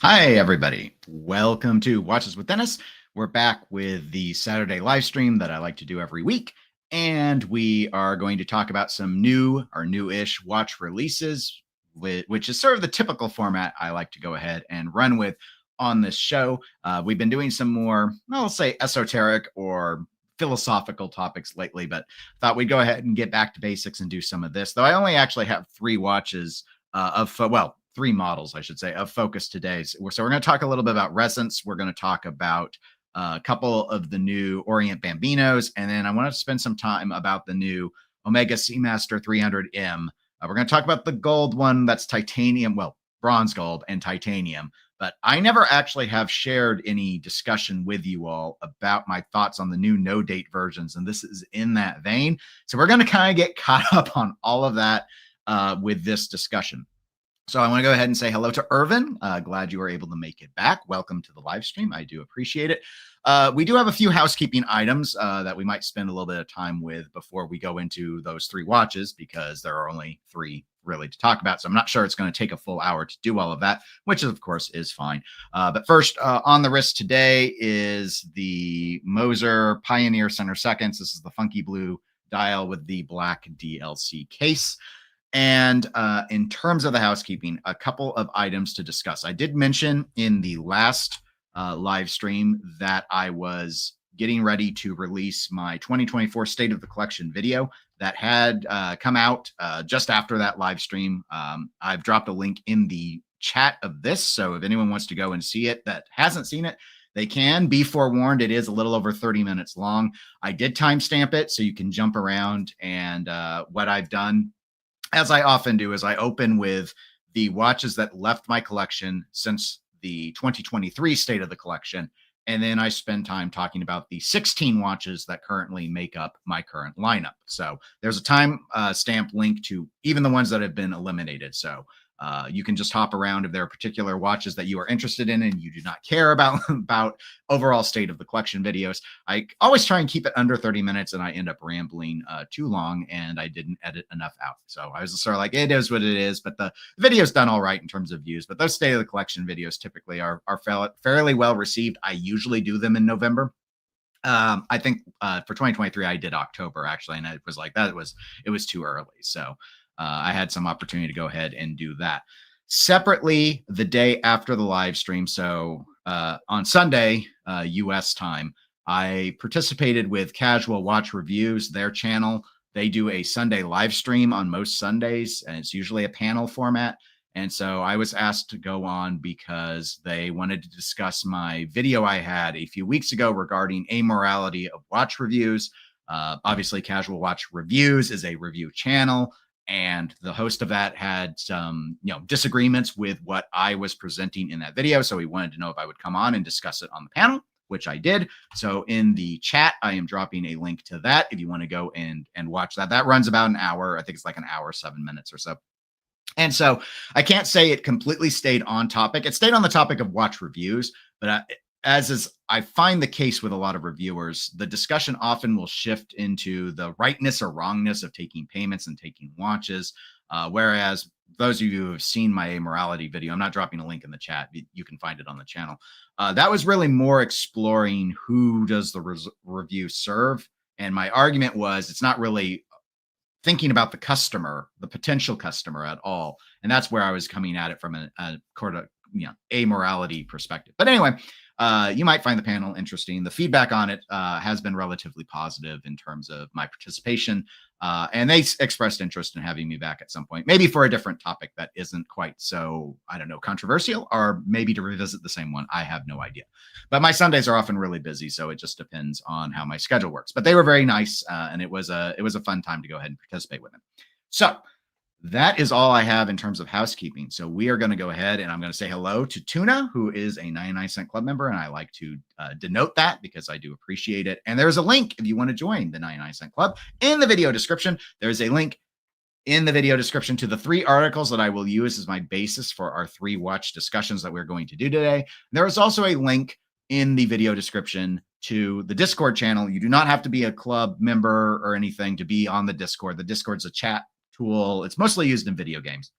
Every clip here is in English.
Hi, everybody. Welcome to Watches with Dennis. We're back with the Saturday live stream that I like to do every week. And we are going to talk about some new or new-ish watch releases, which is sort of the typical format I like to go ahead and run with on this show. We've been doing some more, I'll say, esoteric or philosophical topics lately, but thought we'd go ahead and get back to basics and do some of this. Though I only actually have three watches three models, I should say, of focus today. So we're going to talk a little bit about Ressence. We're going to talk about a couple of the new Orient Bambinos, and then I want to spend some time about the new Omega Seamaster 300M. We're going to talk about the gold one that's titanium, well, bronze gold and titanium. But I never actually have shared any discussion with you all about my thoughts on the new no date versions, and this is in that vein. So we're going to kind of get caught up on all of that with this discussion. So I want to go ahead and say hello to Irvin. Glad you were able to make it back. Welcome to the live stream. I do appreciate it. We do have a few housekeeping items that we might spend a little bit of time with before we go into those three watches, because there are only three really to talk about. So I'm not sure it's going to take a full hour to do all of that, which of course is fine. But first on the wrist today is the Moser Pioneer Center Seconds. This is the funky blue dial with the black DLC case. And in terms of the housekeeping, a couple of items to discuss. I did mention in the last live stream that I was getting ready to release my 2024 State of the Collection video that had come out just after that live stream. I've dropped a link in the chat of this, so if anyone wants to go and see it that hasn't seen it, they can. Be forewarned, it is a little over 30 minutes long. I did timestamp it so you can jump around, and what I've done, as I often do, is I open with the watches that left my collection since the 2023 State of the Collection, and then I spend time talking about the 16 watches that currently make up my current lineup. So there's a time stamp link to even the ones that have been eliminated. So you can just hop around if there are particular watches that you are interested in and you do not care about overall State of the Collection videos. I always try and keep it under 30 minutes, and I end up rambling too long, and I didn't edit enough out. So I was sort of like, it is what it is, but the video's done all right in terms of views. But those State of the Collection videos typically are fairly well received. I usually do them in November. I think for 2023 I did October actually, and it was like it was too early. So I had some opportunity to go ahead and do that. Separately, the day after the live stream, so on Sunday, US time, I participated with Casual Watch Reviews, their channel. They do a Sunday live stream on most Sundays, and it's usually a panel format. And so I was asked to go on because they wanted to discuss my video I had a few weeks ago regarding amorality of watch reviews. Obviously, Casual Watch Reviews is a review channel, and the host of that had some disagreements with what I was presenting in that video. So he wanted to know if I would come on and discuss it on the panel, which I did. So in the chat, I am dropping a link to that if you want to go and watch that. That runs about an hour. I think it's like an hour, 7 minutes or so. And so I can't say it completely stayed on topic. It stayed on the topic of watch reviews, but as is, I find the case with a lot of reviewers, the discussion often will shift into the rightness or wrongness of taking payments and taking watches. Whereas those of you who have seen my amorality video, I'm not dropping a link in the chat. You can find it on the channel. That was really more exploring who does the review serve. And my argument was it's not really thinking about the customer, the potential customer at all. And that's where I was coming at it from a amorality perspective. But anyway, you might find the panel interesting. The feedback on it has been relatively positive in terms of my participation. And they expressed interest in having me back at some point, maybe for a different topic that isn't quite so, I don't know, controversial, or maybe to revisit the same one. I have no idea. But my Sundays are often really busy, so it just depends on how my schedule works. But they were very nice, and it was a fun time to go ahead and participate with them. So that is all I have in terms of housekeeping. So we are going to go ahead, and I'm going to say hello to Tuna, who is a 99-cent club member, and I like to denote that because I do appreciate it. And there's a link if you want to join the 99-cent club in the video description. There's a link in the video description to the 3 articles that I will use as my basis for our 3 watch discussions that we're going to do today. There is also a link in the video description to the Discord channel. You do not have to be a club member or anything to be on the Discord. The Discord's a chat tool. It's mostly used in video games,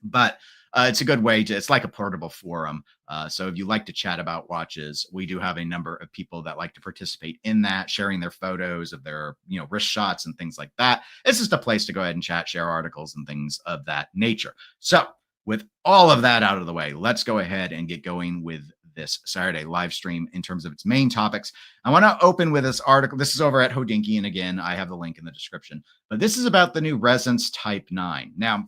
but it's a good way to, it's like a portable forum. So if you like to chat about watches, we do have a number of people that like to participate in that, sharing their photos of their, wrist shots and things like that. It's just a place to go ahead and chat, share articles and things of that nature. So with all of that out of the way, let's go ahead and get going with this Saturday live stream in terms of its main topics. I want to open with this article. This is over at Housekeeping, and again, I have the link in the description. But this is about the new Ressence Type 9. Now,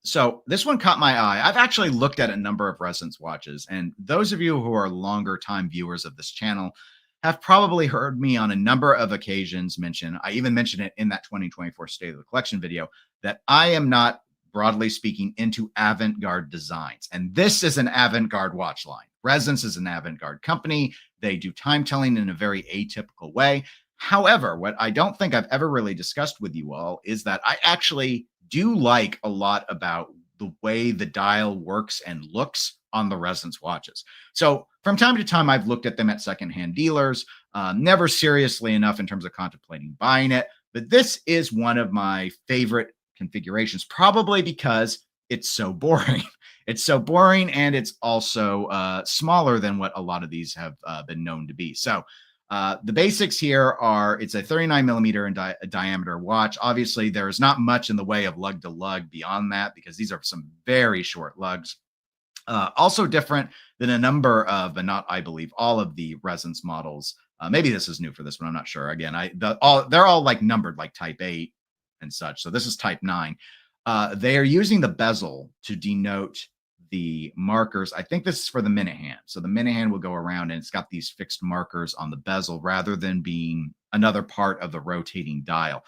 so this one caught my eye. I've actually looked at a number of Ressence watches, and those of you who are longer time viewers of this channel have probably heard me on a number of occasions mention, I even mentioned it in that 2024 State of the Collection video, that I am not, broadly speaking, into avant-garde designs. And this is an avant-garde watch line. Ressence is an avant-garde company. They do time telling in a very atypical way. However, what I don't think I've ever really discussed with you all is that I actually do like a lot about the way the dial works and looks on the Ressence watches. So from time to time, I've looked at them at secondhand dealers, never seriously enough in terms of contemplating buying it. But this is one of my favorite configurations, probably because it's so boring. It's so boring, and it's also smaller than what a lot of these have been known to be. So the basics here are, it's a 39 millimeter in diameter watch. Obviously, there is not much in the way of lug to lug beyond that, because these are some very short lugs. Also different than a number of, but not, I believe, all of the Ressence models. Maybe this is new for this one, I'm not sure. Again, they're all like numbered, like Type 8 and such. So this is Type 9. They are using the bezel to denote the markers. I think this is for the minute hand. So the minute hand will go around, and it's got these fixed markers on the bezel rather than being another part of the rotating dial.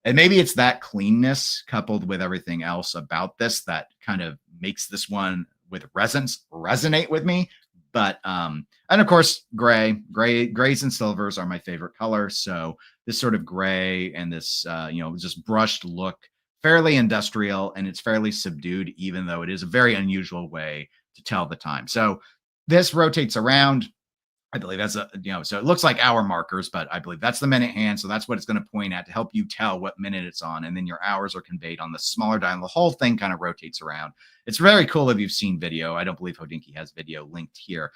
And maybe it's that cleanness coupled with everything else about this that kind of makes this one with Ressence resonate with me. But and of course, grays and silvers are my favorite color. So this sort of gray and this just brushed look, fairly industrial, and it's fairly subdued, even though it is a very unusual way to tell the time. So this rotates around. I believe that's so it looks like hour markers, but I believe that's the minute hand. So that's what it's going to point at to help you tell what minute it's on. And then your hours are conveyed on the smaller dial. The whole thing kind of rotates around. It's very cool if you've seen video. I don't believe Housekeeping has video linked here.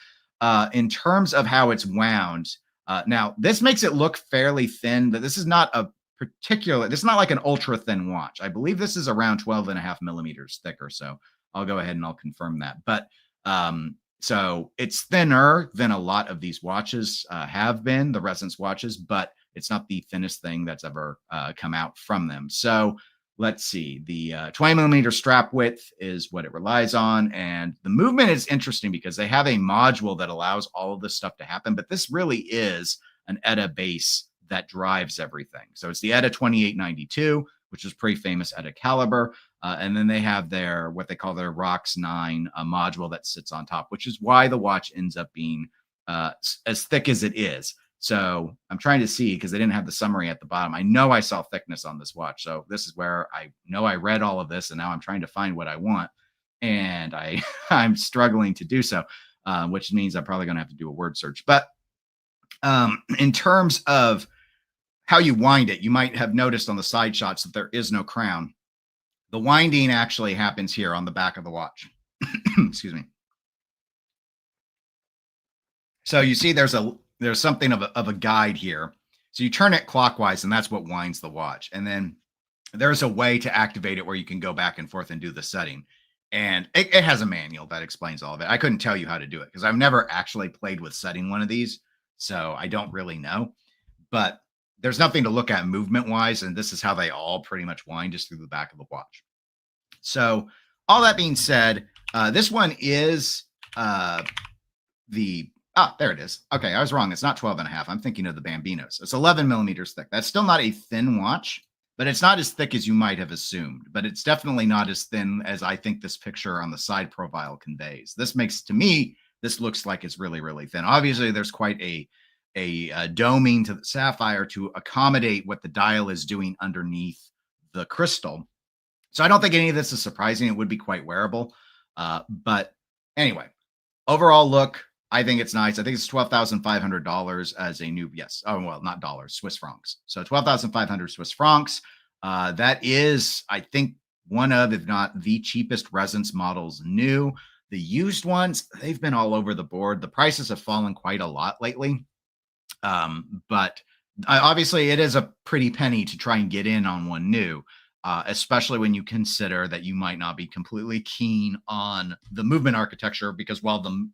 In terms of how it's wound, now this makes it look fairly thin, but this is not this is not like an ultra thin watch. I believe this is around 12.5 millimeters thicker. So I'll go ahead and I'll confirm that. But so it's thinner than a lot of these watches have been, the Ressence watches, but it's not the thinnest thing that's ever come out from them. So let's see. The 20 millimeter strap width is what it relies on. And the movement is interesting because they have a module that allows all of this stuff to happen. But this really is an ETA base that drives everything. So it's the ETA 2892, which is pretty famous ETA caliber. And then they have their, what they call their ROX 9 module that sits on top, which is why the watch ends up being as thick as it is. So I'm trying to see, because they didn't have the summary at the bottom. I know I saw thickness on this watch. So this is where I know I read all of this, and now I'm trying to find what I want. And I'm struggling to do so, which means I'm probably going to have to do a word search. But in terms of how you wind it, you might have noticed on the side shots that there is no crown. The winding actually happens here on the back of the watch. Excuse me. So you see there's something of a guide here. So you turn it clockwise, and that's what winds the watch. And then there's a way to activate it where you can go back and forth and do the setting. And it has a manual that explains all of it. I couldn't tell you how to do it because I've never actually played with setting one of these. So I don't really know. But there's nothing to look at movement-wise, and this is how they all pretty much wind, just through the back of the watch. So all that being said, this one is there it is. Okay, I was wrong. It's not 12.5. I'm thinking of the Bambinos. It's 11 millimeters thick. That's still not a thin watch, but it's not as thick as you might have assumed. But it's definitely not as thin as I think this picture on the side profile conveys. This makes, to me, this looks like it's really, really thin. Obviously, there's quite a doming to the sapphire to accommodate what the dial is doing underneath the crystal. So I don't think any of this is surprising. It would be quite wearable. But anyway, overall look, I think it's nice. I think it's $12,500 as a new, yes. Oh, well, not dollars, Swiss francs. So 12,500 Swiss francs. That is, I think, one of, if not the cheapest Ressence models new. The used ones, they've been all over the board. The prices have fallen quite a lot lately. But obviously it is a pretty penny to try and get in on one new, especially when you consider that you might not be completely keen on the movement architecture, because while the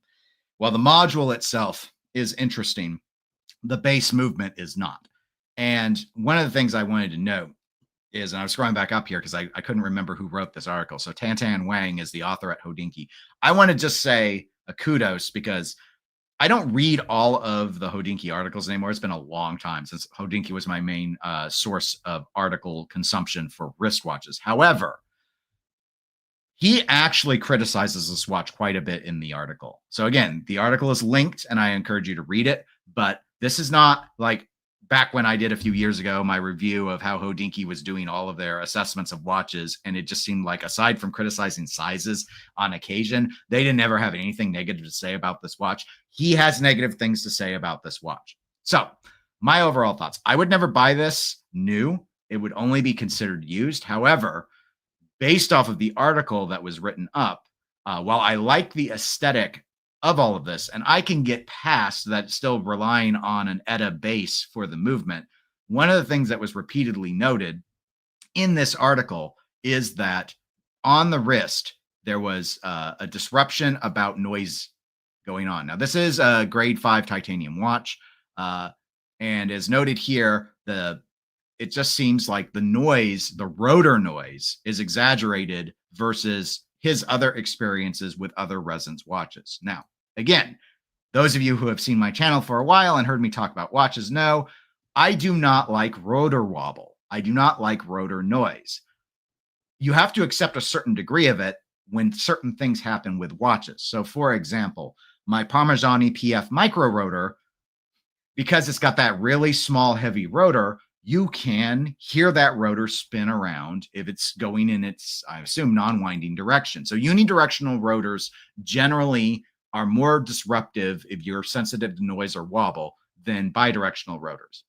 module itself is interesting, the base movement is not. And one of the things I wanted to note is, and I was scrolling back up here because I couldn't remember who wrote this article. So Tantan Wang is the author at Housekeeping. I want to just say a kudos, because I don't read all of the Housekeeping articles anymore. It's been a long time since Housekeeping was my main source of article consumption for wristwatches. However, he actually criticizes this watch quite a bit in the article. So again, the article is linked and I encourage you to read it, but this is not like back when I did a few years ago, my review of how Housekeeping was doing all of their assessments of watches. And it just seemed like, aside from criticizing sizes on occasion, they didn't ever have anything negative to say about this watch. He has negative things to say about this watch. So my overall thoughts, I would never buy this new. It would only be considered used. However, based off of the article that was written up, while I like the aesthetic of all of this, and I can get past that still relying on an ETA base for the movement, one of the things that was repeatedly noted in this article is that on the wrist, there was a disruption about noise going on. Now, this is a grade 5 titanium watch, and as noted here, it just seems like the noise, the rotor noise, is exaggerated versus his other experiences with other Ressence watches. Now, again, those of you who have seen my channel for a while and heard me talk about watches know I do not like rotor wobble. I do not like rotor noise. You have to accept a certain degree of it when certain things happen with watches. So, for example, my Parmigiani PF micro rotor, because it's got that really small, heavy rotor, you can hear that rotor spin around if it's going in its, I assume, non-winding direction. So unidirectional rotors generally are more disruptive if you're sensitive to noise or wobble than bidirectional rotors.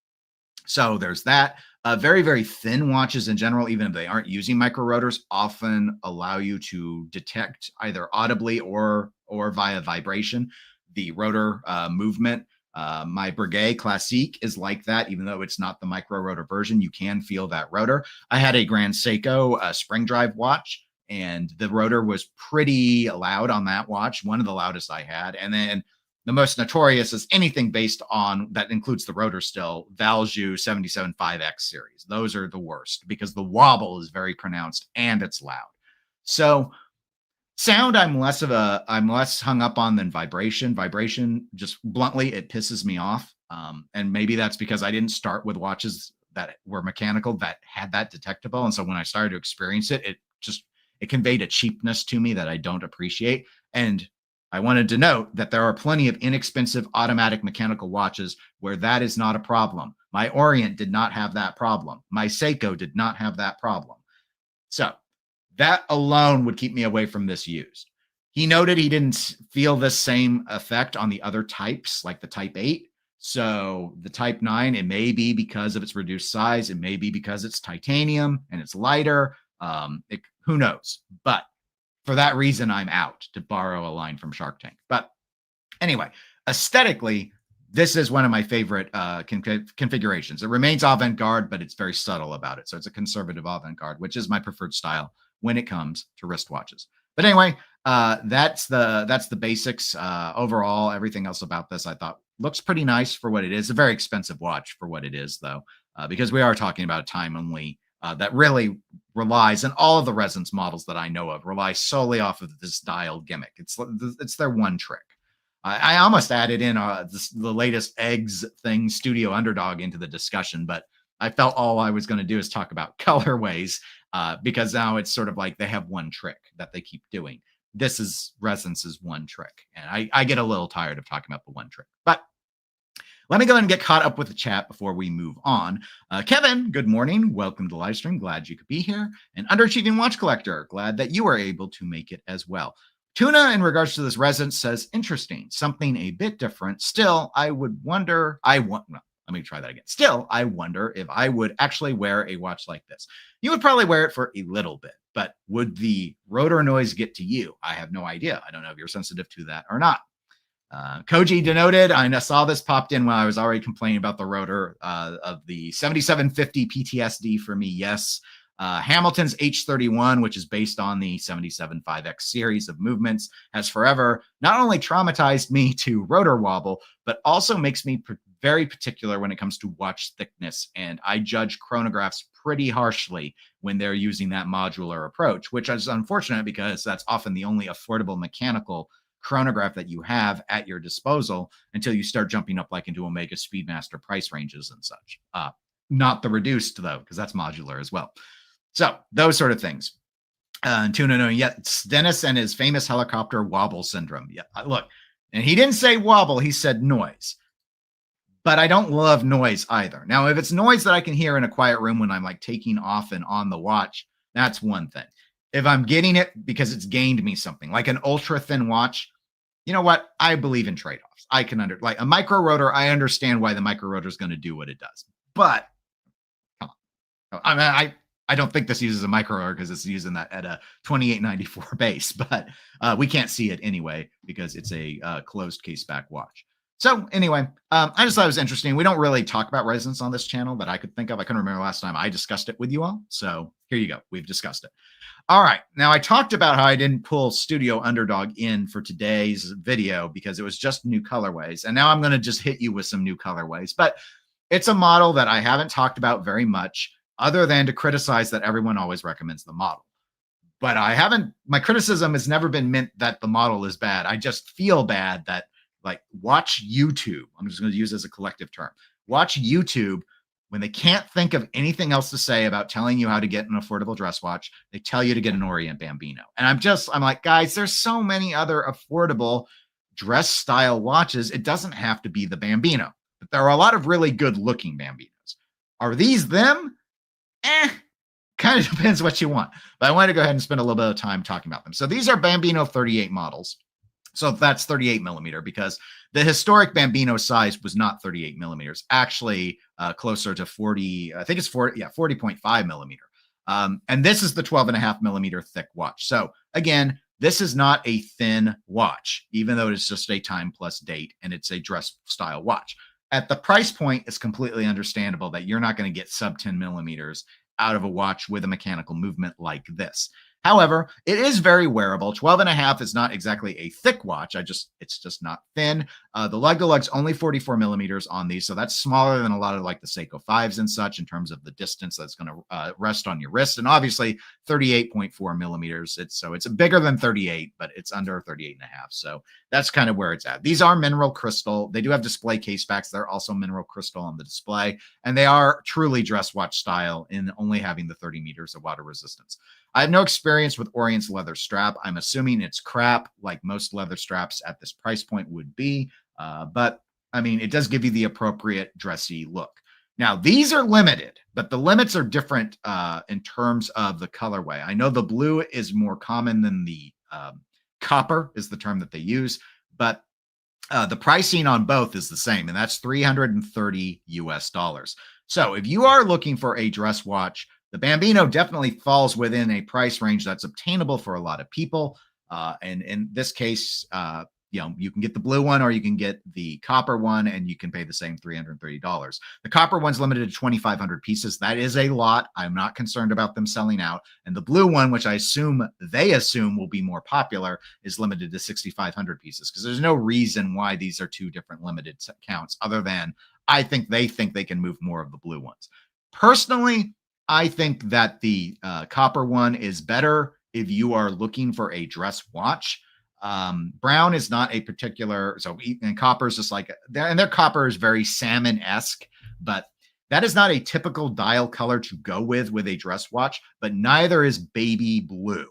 So there's that. Very, very thin watches in general, even if they aren't using micro rotors, often allow you to detect either audibly or via vibration the rotor movement. My Breguet Classique is like that, even though it's not the micro rotor version. You can feel that rotor. I had a Grand Seiko spring drive watch, and the rotor was pretty loud on that watch, one of the loudest I had. And then the most notorious is anything based on that includes the rotor still, Valjoux 775X series. Those are the worst because the wobble is very pronounced and it's loud. So sound, I'm less hung up on than vibration. Vibration, just bluntly, it pisses me off. And maybe that's because I didn't start with watches that were mechanical that had that detectable. And so when I started to experience it, it conveyed a cheapness to me that I don't appreciate. And I wanted to note that there are plenty of inexpensive automatic mechanical watches where that is not a problem. My Orient did not have that problem. My Seiko did not have that problem. So that alone would keep me away from this used. He noted he didn't feel this same effect on the other types, like the Type 8. So the Type 9, it may be because of its reduced size. It may be because it's titanium and it's lighter. Who knows? But for that reason, I'm out, to borrow a line from Shark Tank. But anyway, aesthetically, this is one of my favorite configurations. It remains avant-garde, but it's very subtle about it. So it's a conservative avant-garde, which is my preferred style when it comes to wristwatches. But anyway, that's the basics. Overall, everything else about this I thought looks pretty nice for what it is. A very expensive watch for what it is, though, because we are talking about a time only that really relies, and all of the Ressence models that I know of rely solely off of this dial gimmick. It's their one trick. I almost added in the latest eggs thing, Studio Underdog, into the discussion, but I felt all I was going to do is talk about colorways because now it's sort of like they have one trick that they keep doing. This is Ressence's one trick, and I get a little tired of talking about the one trick. But let me go ahead and get caught up with the chat before we move on. Kevin, good morning. Welcome to the live stream. Glad you could be here. And Underachieving Watch Collector, glad that you are able to make it as well. Tuna, in regards to this Ressence, says, interesting, something a bit different. Still, I would wonder, I'm let me try that again. Still, I wonder if I would actually wear a watch like this. You would probably wear it for a little bit, but would the rotor noise get to you? I have no idea. I don't know if you're sensitive to that or not. Koji denoted, I saw this popped in while I was already complaining about the rotor of the 7750 PTSD for me. Yes. Hamilton's H31, which is based on the 77.5X series of movements, has forever not only traumatized me to rotor wobble, but also makes me very particular when it comes to watch thickness. And I judge chronographs pretty harshly when they're using that modular approach, which is unfortunate because that's often the only affordable mechanical chronograph that you have at your disposal until you start jumping up like into Omega Speedmaster price ranges and such. Not the reduced though, because that's modular as well. So those sort of things. Tuna knowing yet Dennis and his famous helicopter wobble syndrome. Yeah, look, and he didn't say wobble, he said noise. But I don't love noise either. Now, if it's noise that I can hear in a quiet room when I'm like taking off and on the watch, that's one thing. If I'm getting it because it's gained me something, like an ultra thin watch, you know what? I believe in trade-offs. I can like a micro rotor. I understand why the micro rotor is going to do what it does, but come on. I mean, I don't think this uses a micro rotor because it's using that at a 2894 base, but we can't see it anyway because it's a closed case back watch. So anyway, I just thought it was interesting. We don't really talk about Ressence on this channel that I could think of. I couldn't remember last time I discussed it with you all. So here you go. We've discussed it. All right. Now I talked about how I didn't pull Studio Underdog in for today's video because it was just new colorways. And now I'm going to just hit you with some new colorways. But it's a model that I haven't talked about very much other than to criticize that everyone always recommends the model. But my criticism has never been meant that the model is bad. I just feel bad that like watch YouTube. I'm just going to use it as a collective term. Watch YouTube when they can't think of anything else to say about telling you how to get an affordable dress watch. They tell you to get an Orient Bambino. And I'm like, guys, there's so many other affordable dress style watches. It doesn't have to be the Bambino, but there are a lot of really good looking Bambinos. Are these them? Kind of depends what you want. But I wanted to go ahead and spend a little bit of time talking about them. So these are Bambino 38 models. So that's 38 millimeter because the historic Bambino size was not 38 millimeters, actually closer to 40. I think it's 40.5 millimeter. And this is the 12.5 millimeter thick watch. So again, this is not a thin watch, even though it's just a time plus date and it's a dress style watch. At the price point, it's completely understandable that you're not going to get sub 10 millimeters out of a watch with a mechanical movement like this. However, it is very wearable. 12.5 is not exactly a thick watch. It's just not thin. The lug to lug's only 44 millimeters on these. So that's smaller than a lot of like the Seiko 5s and such in terms of the distance that's going to rest on your wrist. And obviously 38.4 millimeters. It's bigger than 38, but it's under 38.5. So that's kind of where it's at. These are mineral crystal. They do have display case backs. They're also mineral crystal on the display. And they are truly dress watch style in only having the 30 meters of water resistance. I have no experience with Orient's leather strap. I'm assuming it's crap, like most leather straps at this price point would be. But I mean, it does give you the appropriate dressy look. Now, these are limited, but the limits are different in terms of the colorway. I know the blue is more common than the copper is the term that they use, but the pricing on both is the same, and that's $330 US. So if you are looking for a dress watch, the Bambino definitely falls within a price range that's obtainable for a lot of people. And in this case, you can get the blue one or you can get the copper one and you can pay the same $330. The copper one's limited to 2,500 pieces. That is a lot. I'm not concerned about them selling out. And the blue one, which they assume will be more popular, is limited to 6,500 pieces because there's no reason why these are two different limited counts other than I think they can move more of the blue ones. Personally, I think that the copper one is better if you are looking for a dress watch. Brown is not a particular, and copper is just like, and their copper is very salmon-esque, but that is not a typical dial color to go with a dress watch, but neither is baby blue.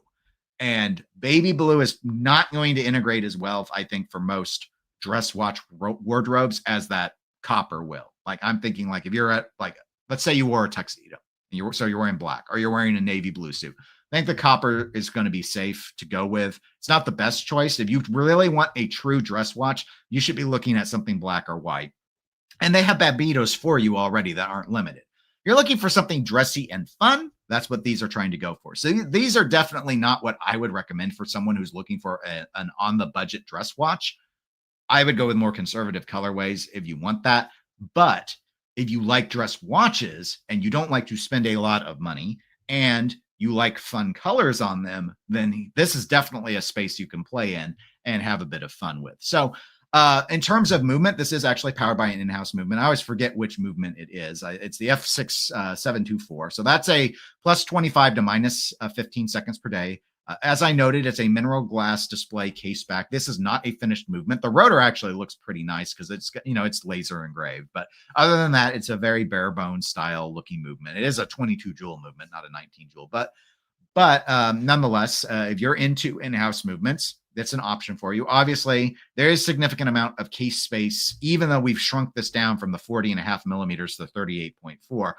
And baby blue is not going to integrate as well, I think, for most dress watch wardrobes as that copper will. Like, I'm thinking like if you're at, like, let's say you wore a tuxedo. You're wearing black or you're wearing a navy blue suit. I think the copper is going to be safe to go with. It's not the best choice. If you really want a true dress watch, you should be looking at something black or white. And they have Bambinos for you already that aren't limited. You're looking for something dressy and fun. That's what these are trying to go for. So these are definitely not what I would recommend for someone who's looking for an on the budget dress watch. I would go with more conservative colorways if you want that. But if you like dress watches and you don't like to spend a lot of money and you like fun colors on them, then this is definitely a space you can play in and have a bit of fun with. So, in terms of movement, this is actually powered by an in-house movement. I always forget which movement it is. It's the F6724. So that's a plus 25 to minus 15 seconds per day. As I noted, it's a mineral glass display case back. This is not a finished movement. The rotor actually looks pretty nice because it's laser engraved. But other than that, it's a very bare bones style looking movement. It is a 22 joule movement, not a 19 joule. But nonetheless, if you're into in-house movements, that's an option for you. Obviously, there is significant amount of case space, even though we've shrunk this down from the 40.5 millimeters to 38.4.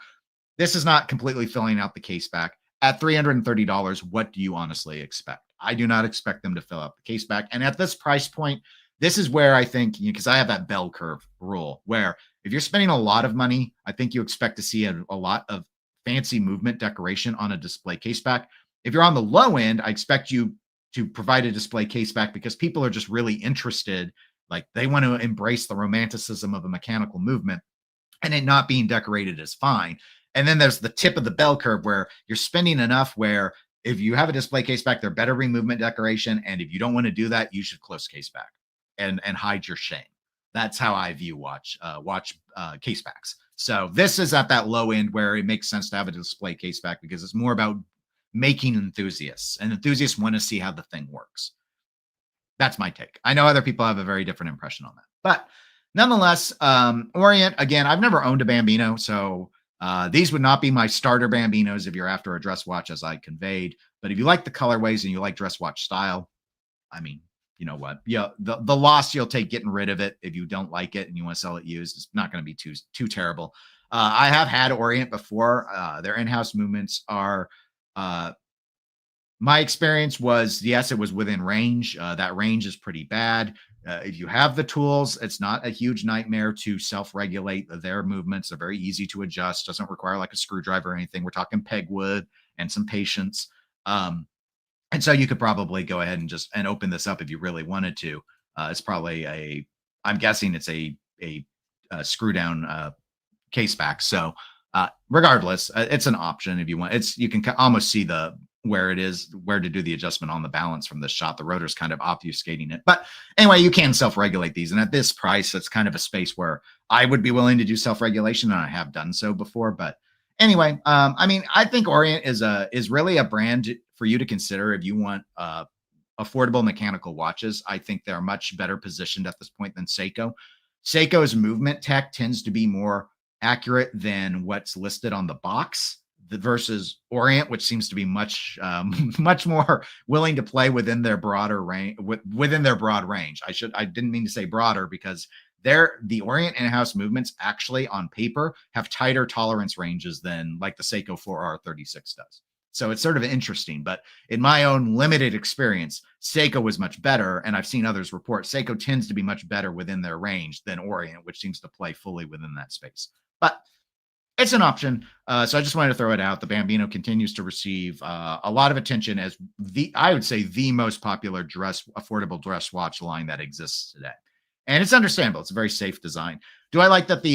This is not completely filling out the case back. At $330, what do you honestly expect? I do not expect them to fill out the case back. And at this price point, this is where I think, because I have that bell curve rule, where if you're spending a lot of money, I think you expect to see a lot of fancy movement decoration on a display case back. If you're on the low end, I expect you to provide a display case back because people are just really interested. Like they want to embrace the romanticism of a mechanical movement, and it not being decorated is fine. And then there's the tip of the bell curve where you're spending enough where if you have a display case back, they're better movement decoration. And if you don't want to do that, you should close case back and hide your shame. That's how I view watch case backs. So this is at that low end where it makes sense to have a display case back because it's more about making enthusiasts, and enthusiasts want to see how the thing works. That's my take. I know other people have a very different impression on that, but nonetheless, Orient, again, I've never owned a Bambino, so these would not be my starter Bambinos if you're after a dress watch, as I conveyed. But if you like the colorways and you like dress watch style, I mean, you know what? Yeah, the loss you'll take getting rid of it if you don't like it and you want to sell it used, it's not going to be too terrible. I have had Orient before. Their in-house movements are. My experience was, yes, it was within range. That range is pretty bad. If you have the tools, it's not a huge nightmare to self-regulate their movements. They're very easy to adjust. Doesn't require like a screwdriver or anything. We're talking pegwood and some patience. And so you could probably go ahead and open this up if you really wanted to. It's probably I'm guessing it's a screw down case back. So regardless, it's an option if you want. You can almost see where to do the adjustment on the balance from this shot. The rotor's kind of obfuscating it. But anyway, you can self-regulate these. And at this price, it's kind of a space where I would be willing to do self-regulation, and I have done so before. But anyway, I mean, I think Orient is really a brand for you to consider if you want affordable mechanical watches. I think they're much better positioned at this point than Seiko. Seiko's movement tech tends to be more accurate than what's listed on the box versus Orient, which seems to be much more willing to play within their broader range. Within their broad range, I didn't mean to say broader because the Orient in-house movements actually on paper have tighter tolerance ranges than like the Seiko 4R36 does. So it's sort of interesting, but in my own limited experience, Seiko was much better, and I've seen others report Seiko tends to be much better within their range than Orient, which seems to play fully within that space. But it's an option. So I just wanted to throw it out. The Bambino continues to receive a lot of attention as I would say, the most popular affordable dress watch line that exists today. And it's understandable. It's a very safe design. Do I like that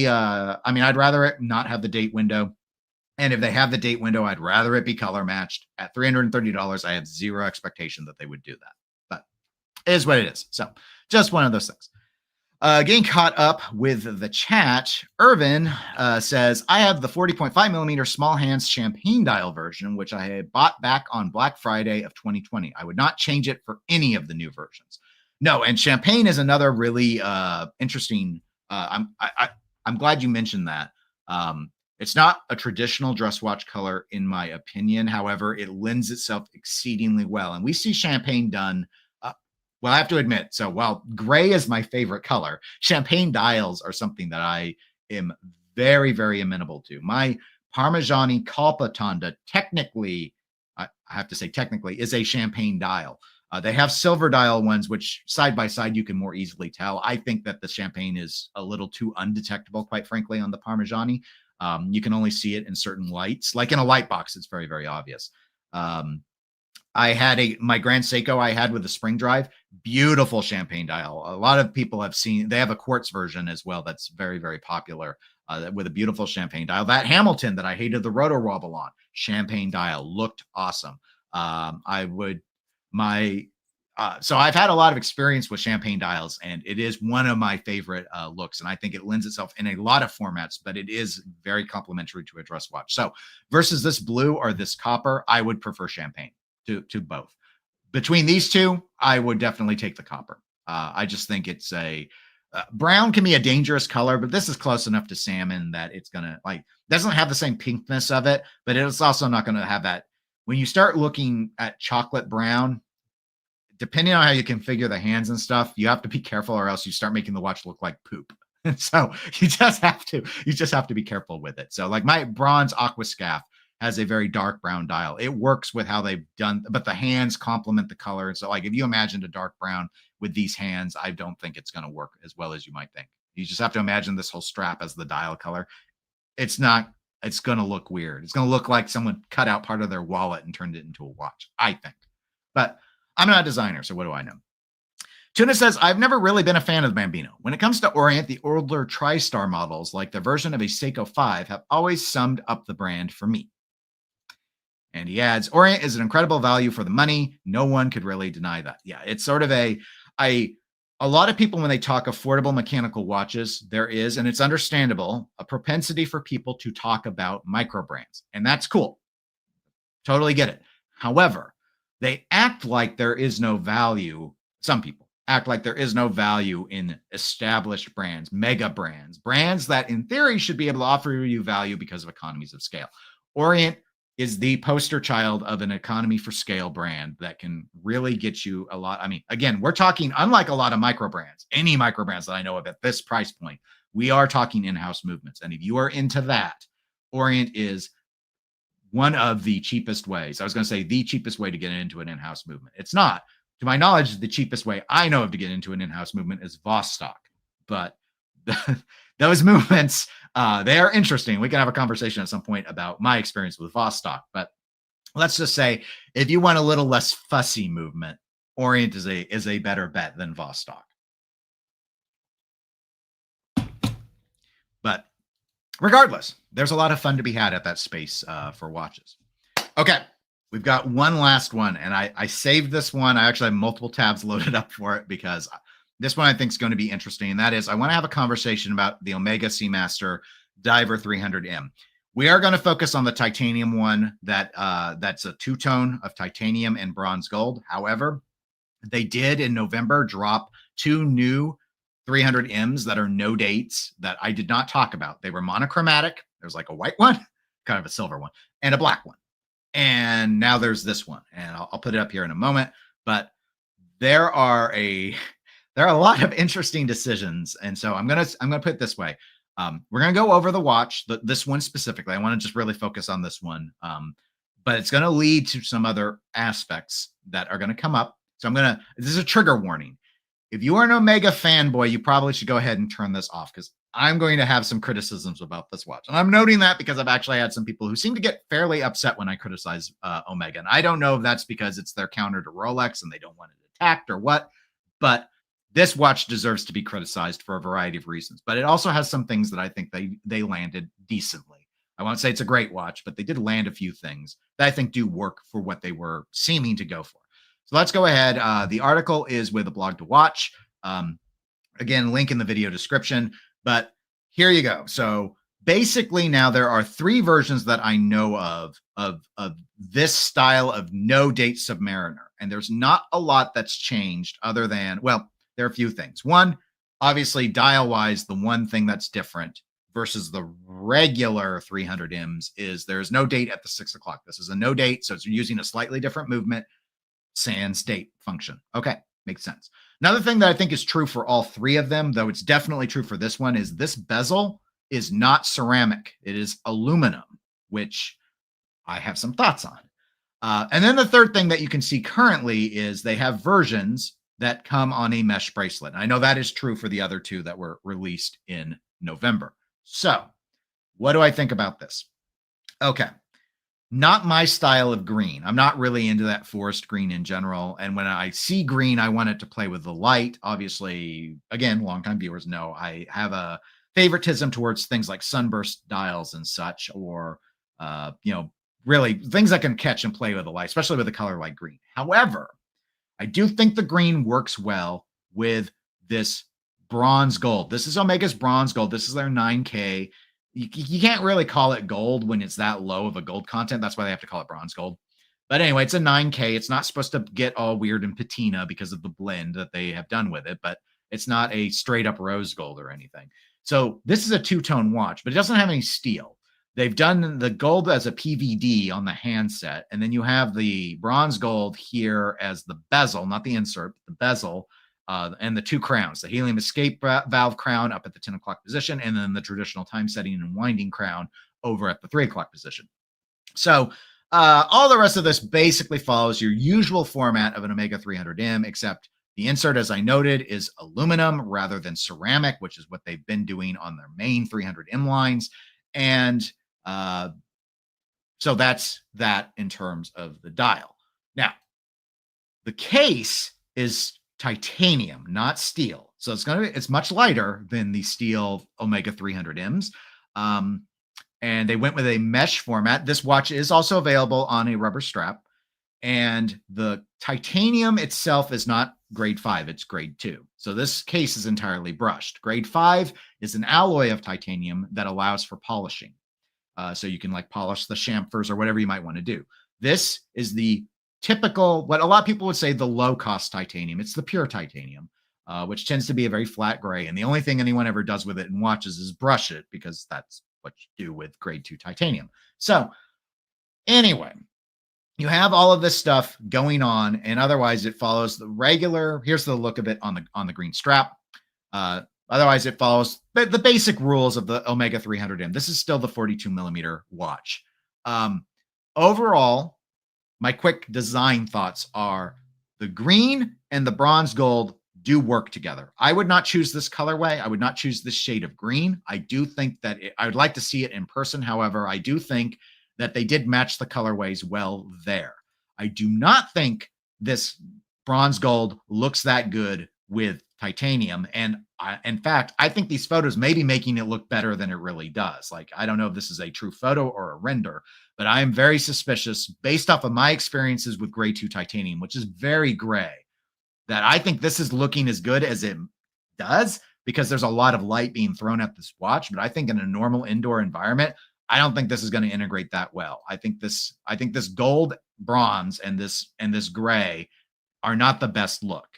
I'd rather it not have the date window. And if they have the date window, I'd rather it be color matched. At $330, I have zero expectation that they would do that. But it is what it is. So just one of those things. Getting caught up with the chat, Irvin says, I have the 40.5 millimeter small hands champagne dial version, which I had bought back on Black Friday of 2020. I would not change it for any of the new versions. No, and champagne is another really interesting. I'm glad you mentioned that. It's not a traditional dress watch color, in my opinion. However, it lends itself exceedingly well. And we see champagne done, well, I have to admit, so while gray is my favorite color, champagne dials are something that I am very, very amenable to. My Parmigiani Colpa Tonda, technically, I have to say technically, is a champagne dial. They have silver dial ones, which side by side you can more easily tell. I think that the champagne is a little too undetectable, quite frankly, on the Parmigiani. You can only see it in certain lights. Like in a light box, it's very, very obvious. I had my Grand Seiko I had with the spring drive, beautiful champagne dial. A lot of people have seen, they have a quartz version as well that's very, very popular with a beautiful champagne dial. That Hamilton that I hated the rotor wobble on, champagne dial, looked awesome. So I've had a lot of experience with champagne dials, and it is one of my favorite looks. And I think it lends itself in a lot of formats, but it is very complementary to a dress watch. So versus this blue or this copper, I would prefer champagne to both. Between these two, I would definitely take the copper. I just think it's brown can be a dangerous color, but this is close enough to salmon that it's gonna doesn't have the same pinkness of it, but it's also not going to have that. When you start looking at chocolate brown, depending on how you configure the hands and stuff, you have to be careful, or else you start making the watch look like poop. So you just have to be careful with it. So like my bronze Aquascaf has a very dark brown dial. It works with how they've done, but the hands complement the color. So like if you imagined a dark brown with these hands, I don't think it's going to work as well as you might think. You just have to imagine this whole strap as the dial color. It's going to look weird. It's going to look like someone cut out part of their wallet and turned it into a watch, I think. But I'm not a designer, so what do I know? Tuna says, I've never really been a fan of the Bambino. When it comes to Orient, the older TriStar models, like the version of a Seiko 5, have always summed up the brand for me. And he adds, Orient is an incredible value for the money. No one could really deny that. Yeah, it's sort of a lot of people, when they talk affordable mechanical watches, there is, and it's understandable, a propensity for people to talk about micro brands. And that's cool. Totally get it. However, they act like there is no value. Some people act like there is no value in established brands, mega brands, brands that in theory should be able to offer you value because of economies of scale. Orient is the poster child of an economy for scale brand that can really get you a lot. I mean, again, we're talking, unlike a lot of micro brands, any micro brands that I know of at this price point, we are talking in-house movements. And if you are into that, Orient is one of the cheapest ways. I was going to say the cheapest way to get into an in-house movement. It's not. To my knowledge, the cheapest way I know of to get into an in-house movement is Vostok. But those movements, they are interesting. We can have a conversation at some point about my experience with Vostok. But let's just say if you want a little less fussy movement, Orient is a better bet than Vostok. But regardless, there's a lot of fun to be had at that space for watches. Okay, we've got one last one, and I saved this one. I actually have multiple tabs loaded up for it because this one I think is going to be interesting, and that is I want to have a conversation about the Omega Seamaster Diver 300M. We are going to focus on the titanium one that's a two-tone of titanium and bronze gold. However, they did in November drop two new 300Ms that are no dates that I did not talk about. They were monochromatic. There's like a white one, kind of a silver one, and a black one. And now there's this one, and I'll put it up here in a moment. But there are a lot of interesting decisions, and so I'm gonna put it this way. We're gonna go over the watch, this one specifically. I want to just really focus on this one, but it's gonna lead to some other aspects that are gonna come up. So this is a trigger warning. If you are an Omega fanboy, you probably should go ahead and turn this off because I'm going to have some criticisms about this watch. And I'm noting that because I've actually had some people who seem to get fairly upset when I criticize Omega. And I don't know if that's because it's their counter to Rolex and they don't want it attacked or what, but this watch deserves to be criticized for a variety of reasons. But it also has some things that I think they landed decently. I won't say it's a great watch, but they did land a few things that I think do work for what they were seeming to go for. So let's go ahead. The article is with a blog to watch. Again, link in the video description. But here you go. So basically now there are three versions that I know of this style of no date Submariner. And there's not a lot that's changed other than, well, there are a few things. One, obviously dial-wise, the one thing that's different versus the regular 300Ms is there's no date at the 6 o'clock. This is a no date, so it's using a slightly different movement. Sans date function. Okay, makes sense. Another thing that I think is true for all three of them, though it's definitely true for this one, is this bezel is not ceramic. It is aluminum, which I have some thoughts on. And then the third thing that you can see currently is they have versions that come on a mesh bracelet. I know that is true for the other two that were released in November. So, what do I think about this? Okay. Not my style of green. I'm not really into that forest green in general. And when I see green, I want it to play with the light. Obviously, again, longtime viewers know I have a favoritism towards things like sunburst dials and such, or really things that can catch and play with the light, especially with a color like green. However, I do think the green works well with this bronze gold. This is Omega's bronze gold. This is their 9K. You can't really call it gold when it's that low of a gold content. That's why they have to call it bronze gold. But anyway, it's a 9K. It's not supposed to get all weird and patina because of the blend that they have done with it, but it's not a straight up rose gold or anything. So this is a two-tone watch, but it doesn't have any steel. They've done the gold as a PVD on the handset, and then you have the bronze gold here as the bezel, not the insert, but the bezel, and the two crowns, the helium escape valve crown up at the 10 o'clock position, and then the traditional time setting and winding crown over at the 3 o'clock position. So all the rest of this basically follows your usual format of an Omega 300M, except the insert, as I noted, is aluminum rather than ceramic, which is what they've been doing on their main 300M lines. And so that's that in terms of the dial. Now, the case is titanium, not steel. So it's much lighter than the steel Omega 300Ms. And they went with a mesh format. This watch is also available on a rubber strap. And the titanium itself is not grade 5, it's grade 2. So this case is entirely brushed. Grade 5 is an alloy of titanium that allows for polishing. So you can like polish the chamfers or whatever you might want to do. This is the typical, what a lot of people would say, the low-cost titanium. It's the pure titanium, which tends to be a very flat gray. And the only thing anyone ever does with it in watches is brush it, because that's what you do with grade 2 titanium. So anyway, you have all of this stuff going on, and otherwise it follows the regular, here's the look of it on the green strap. Otherwise, it follows the basic rules of the Omega 300M. This is still the 42 millimeter watch. Overall, my quick design thoughts are the green and the bronze gold do work together. I would not choose this colorway. I would not choose this shade of green. I do think that I would like to see it in person. However, I do think that they did match the colorways well there. I do not think this bronze gold looks that good with titanium. And in fact, I think these photos may be making it look better than it really does. Like, I don't know if this is a true photo or a render, but I am very suspicious based off of my experiences with grade 2 titanium, which is very gray, that I think this is looking as good as it does because there's a lot of light being thrown at this watch. But I think in a normal indoor environment, I don't think this is going to integrate that well. I think this gold, bronze, and this gray are not the best look.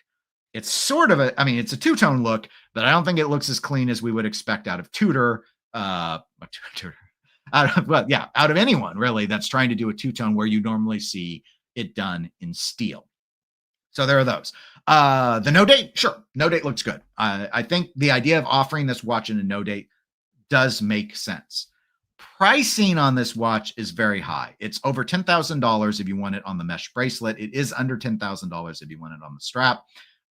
It's sort of it's a two-tone look, but I don't think it looks as clean as we would expect out of Tudor. Out of anyone really that's trying to do a two-tone where you normally see it done in steel. So there are those. The no date, sure, no date looks good. I think the idea of offering this watch in a no date does make sense. Pricing on this watch is very high. It's over $10,000 if you want it on the mesh bracelet. It is under $10,000 if you want it on the strap.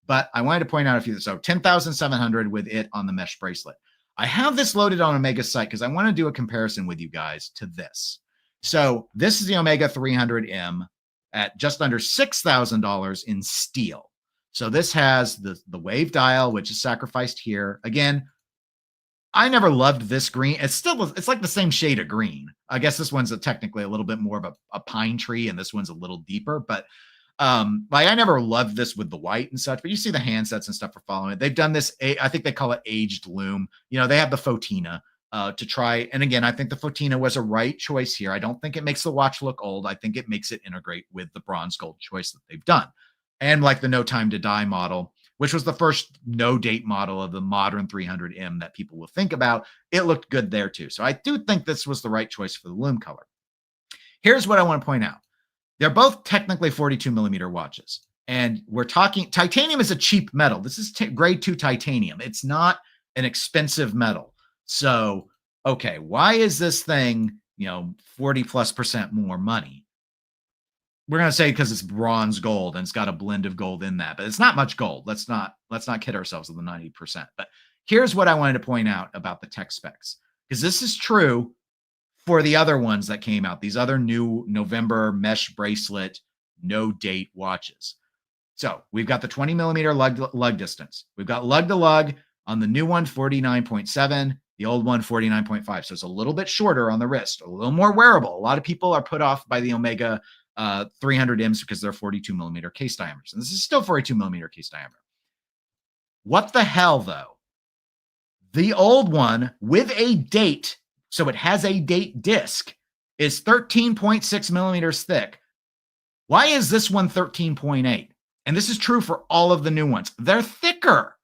But I wanted to point out a few. So $10,700 with it on the mesh bracelet. I have this loaded on Omega's site because I want to do a comparison with you guys to this. So this is the Omega 300M at just under $6,000 in steel. So this has the wave dial, which is sacrificed here. Again, I never loved this green. It's like the same shade of green. I guess this one's technically a little bit more of a pine tree, and this one's a little deeper. But I never loved this with the white and such. But you see the handsets and stuff for following it. They've done this. I think they call it aged loom. They have the Fotina to try. And again, I think the Fotina was a right choice here. I don't think it makes the watch look old. I think it makes it integrate with the bronze gold choice that they've done, and like the No Time to Die model, which was the first no-date model of the modern 300M that people will think about. It looked good there too. So I do think this was the right choice for the loom color. Here's what I want to point out. They're both technically 42 millimeter watches. And we're talking, titanium is a cheap metal. This is grade 2 titanium. It's not an expensive metal. So, okay, why is this thing, 40+% more money? we're going to say because it's bronze gold and it's got a blend of gold in that, but it's not much gold. Let's not kid ourselves with the 90%. But here's what I wanted to point out about the tech specs, because this is true for the other ones that came out, these other new November mesh bracelet, no date watches. So we've got the 20 millimeter lug distance. We've got lug to lug on the new one, 49.7, the old one, 49.5. So it's a little bit shorter on the wrist, a little more wearable. A lot of people are put off by the Omega 300Ms because they're 42 millimeter case diameters. And this is still 42 millimeter case diameter. What the hell, though? The old one with a date, so it has a date disc, is 13.6 millimeters thick. Why is this one 13.8? And this is true for all of the new ones. They're thicker.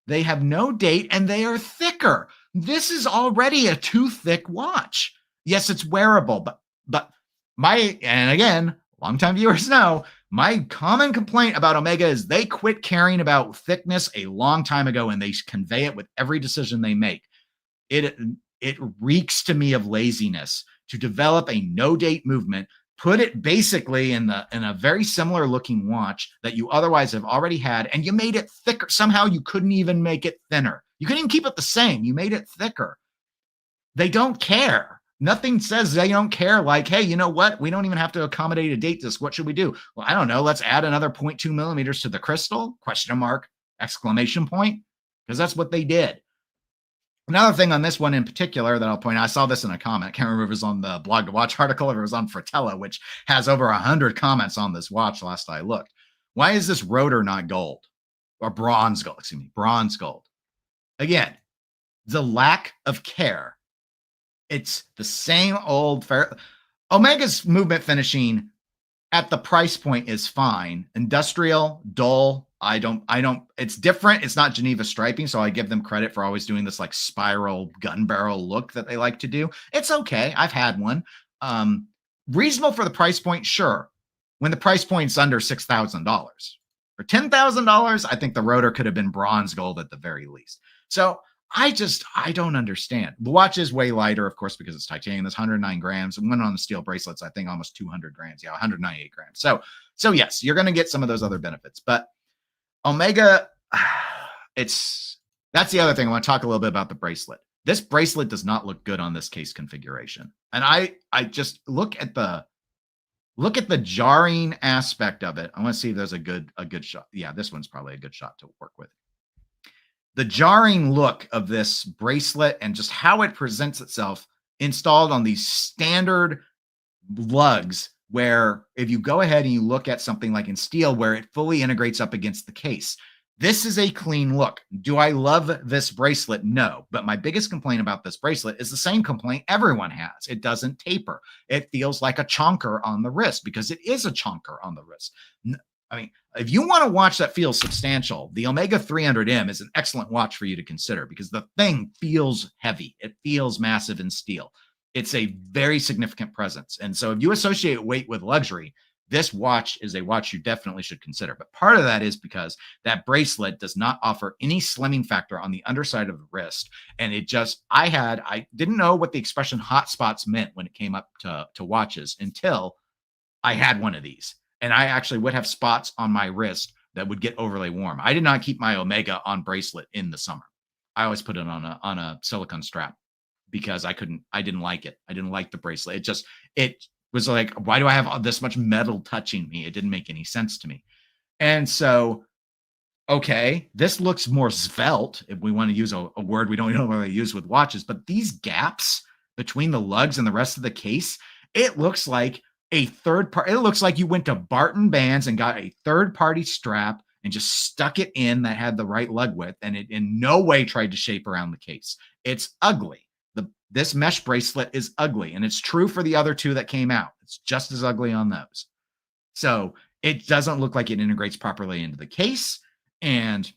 They have no date and they are thicker. This is already a too thick watch. Yes, it's wearable, but and again, longtime viewers know, my common complaint about Omega is they quit caring about thickness a long time ago and they convey it with every decision they make. It reeks to me of laziness to develop a no date movement, put it basically in a very similar looking watch that you otherwise have already had, and you made it thicker. Somehow you couldn't even make it thinner. You couldn't even keep it the same. You made it thicker. They don't care. Nothing says they don't care. Like, hey, you know what? We don't even have to accommodate a date disc. What should we do? Well, I don't know. Let's add another 0.2 millimeters to the crystal? Question mark, exclamation point. Because that's what they did. Another thing on this one in particular that I'll point out, I saw this in a comment. I can't remember if it was on the Blog to Watch article or if it was on Fratello, which has over 100 comments on this watch last I looked. Why is this rotor not gold? Or bronze gold, excuse me, bronze gold. Again, the lack of care. It's the same old Omega's movement finishing at the price point is fine. Industrial, dull. I don't, it's different. It's not Geneva striping. So I give them credit for always doing this like spiral gun barrel look that they like to do. It's okay. I've had one. Reasonable for the price point. Sure. When the price point's under $6,000 or $10,000, I think the rotor could have been bronze gold at the very least. So I don't understand. The watch is way lighter, of course, because it's titanium. That's 109 grams. And one on the steel bracelets, I think almost 200 grams. Yeah, 198 grams. So yes, you're going to get some of those other benefits. But Omega, that's the other thing. I want to talk a little bit about the bracelet. This bracelet does not look good on this case configuration. And I just look at the jarring aspect of it. I want to see if there's a good shot. Yeah, this one's probably a good shot to work with. The jarring look of this bracelet and just how it presents itself installed on these standard lugs, where if you go ahead and you look at something like in steel where it fully integrates up against the case, this is a clean look. Do I love this bracelet? No. But my biggest complaint about this bracelet is the same complaint everyone has. It doesn't taper. It feels like a chonker on the wrist because it is a chonker on the wrist. I mean, if you want a watch that feels substantial, the Omega 300M is an excellent watch for you to consider because the thing feels heavy. It feels massive in steel. It's a very significant presence. And so if you associate weight with luxury, this watch is a watch you definitely should consider. But part of that is because that bracelet does not offer any slimming factor on the underside of the wrist. And I didn't know what the expression hot spots meant when it came up to watches until I had one of these. And I actually would have spots on my wrist that would get overly warm. I did not keep my Omega on bracelet in the summer. I always put it on a silicone strap because I didn't like it. I didn't like the bracelet. It was like, why do I have this much metal touching me? It didn't make any sense to me. And so, okay, this looks more svelte, if we want to use a word we don't normally use with watches, but these gaps between the lugs and the rest of the case, it looks like a third part. It looks like you went to Barton Bands and got a third-party strap and just stuck it in that had the right lug width, and it in no way tried to shape around the case. It's ugly. This mesh bracelet is ugly, and it's true for the other two that came out. It's just as ugly on those. So it doesn't look like it integrates properly into the case, and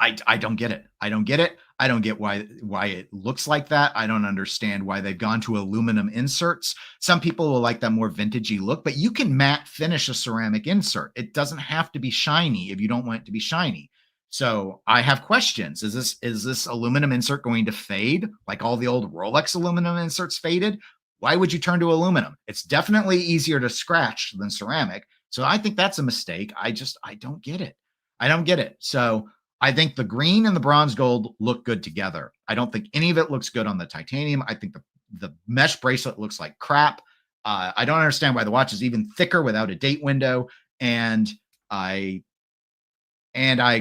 I don't get it. I don't get it. I don't get why it looks like that. I don't understand why they've gone to aluminum inserts. Some people will like that more vintagey look, but you can matte finish a ceramic insert. It doesn't have to be shiny if you don't want it to be shiny. So I have questions. Is this aluminum insert going to fade like all the old Rolex aluminum inserts faded? Why would you turn to aluminum? It's definitely easier to scratch than ceramic. So I think that's a mistake. I don't get it. I don't get it. So I think the green and the bronze gold look good together. I don't think any of it looks good on the titanium. I think the mesh bracelet looks like crap. I don't understand why the watch is even thicker without a date window. And I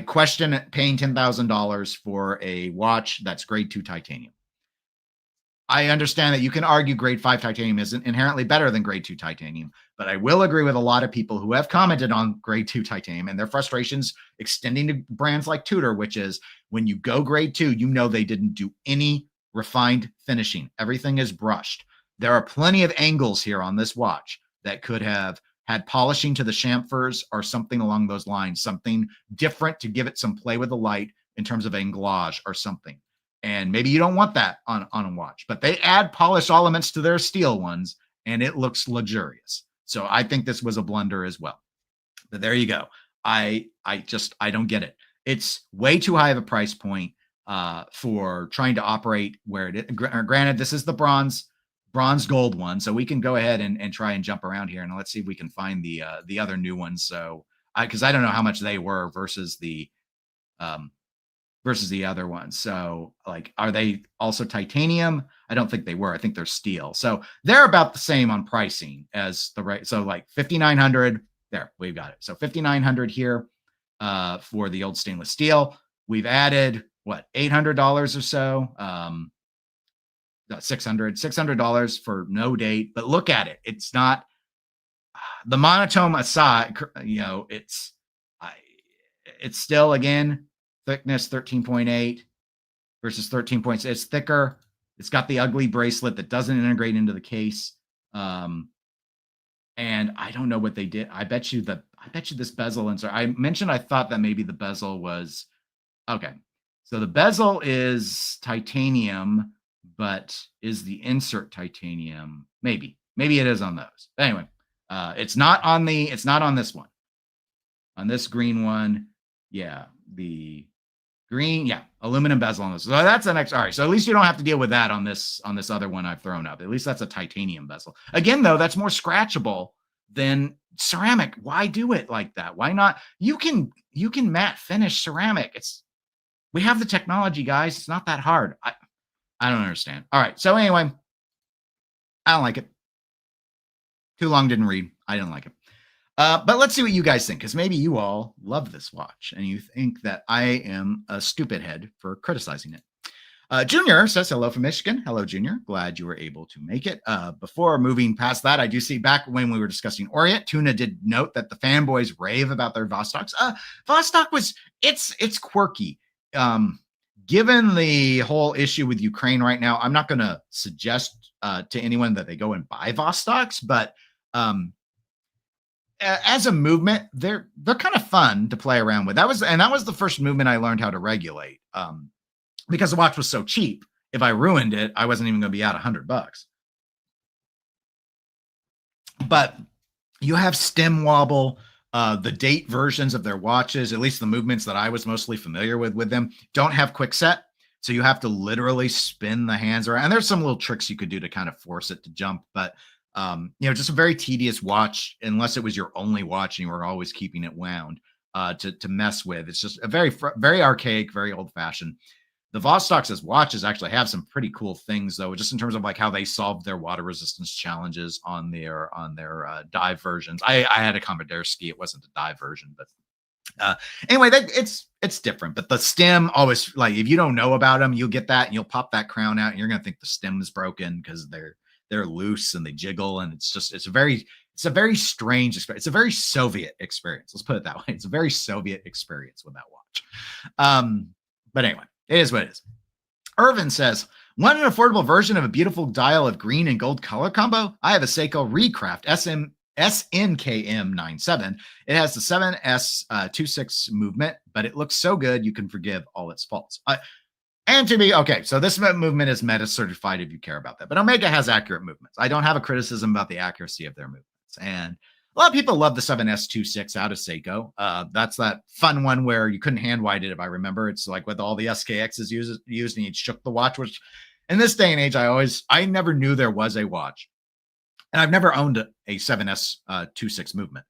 question paying $10,000 for a watch that's grade 2 titanium. I understand that you can argue grade 5 titanium isn't inherently better than grade 2 titanium, but I will agree with a lot of people who have commented on grade 2 titanium and their frustrations extending to brands like Tudor, which is when you go grade 2, you know they didn't do any refined finishing. Everything is brushed. There are plenty of angles here on this watch that could have had polishing to the chamfers or something along those lines, something different to give it some play with the light in terms of anglage or something. And maybe you don't want that on a watch, but they add polished elements to their steel ones and it looks luxurious. So I think this was a blunder as well. But there you go. I don't get it. It's way too high of a price point for trying to operate where it is. Granted, this is the bronze gold one. So we can go ahead and try and jump around here and let's see if we can find the other new ones. So because I don't know how much they were versus the other ones. So like, are they also titanium? I don't think they were. I think they're steel. So they're about the same on pricing as the right. So like 5,900 there, we've got it. So 5,900 here for the old stainless steel. We've added what, $800 or so, $600 for no date, but look at it. It's not the monotone aside, it's still, again, thickness 13.8 versus 13.6. It's thicker. It's got the ugly bracelet that doesn't integrate into the case. And I don't know what they did. I bet you this bezel insert. I mentioned I thought that maybe the bezel was okay. So the bezel is titanium, but is the insert titanium? Maybe it is on those. But anyway, it's not on this one. On this green one, yeah, the green, yeah, aluminum bezel on this. So that's the next. All right. So at least you don't have to deal with that on this other one I've thrown up. At least that's a titanium bezel. Again, though, that's more scratchable than ceramic. Why do it like that? Why not? You can matte finish ceramic. We have the technology, guys. It's not that hard. I don't understand. All right. So anyway, I don't like it. Too long, didn't read. I didn't like it. But let's see what you guys think, because maybe you all love this watch and you think that I am a stupid head for criticizing it. Junior says hello from Michigan. Hello, Junior. Glad you were able to make it. Before moving past that, I do see back when we were discussing Orient, Tuna did note that the fanboys rave about their Vostoks. Vostok it's quirky. Given the whole issue with Ukraine right now, I'm not going to suggest to anyone that they go and buy Vostoks, but as a movement, they're kind of fun to play around with. That was the first movement I learned how to regulate. Because the watch was so cheap, if I ruined it, I wasn't even going to be out $100. But you have stem wobble. The date versions of their watches, at least the movements that I was mostly familiar with them, don't have quick set. So you have to literally spin the hands around. And there's some little tricks you could do to kind of force it to jump. But, just a very tedious watch, unless it was your only watch and you were always keeping it wound to mess with. It's just a very, very archaic, very old fashioned. The Vostoks as watches actually have some pretty cool things, though, just in terms of like how they solved their water resistance challenges on their dive versions. I had a Komodorski. It wasn't a dive version, but anyway, it's different. But the stem always, like, if you don't know about them, you'll get that and you'll pop that crown out and you're gonna think the stem is broken because they're loose and they jiggle, and it's a very strange experience. It's a very Soviet experience. Let's put it that way. It's a very Soviet experience with that watch. But anyway. It is what it is. Irvin says, want an affordable version of a beautiful dial of green and gold color combo? I have a Seiko Recraft SNKM97. It has the 7S26 movement, but it looks so good you can forgive all its faults. And to be, okay, so this movement is meta certified if you care about that. But Omega has accurate movements. I don't have a criticism about the accuracy of their movements. And a lot of people love the 7S26 out of Seiko. That's that fun one where you couldn't hand wide it, if I remember. It's like with all the SKXs used and you shook the watch, which in this day and age, I never knew there was a watch, and I've never owned a 7S 26 movement.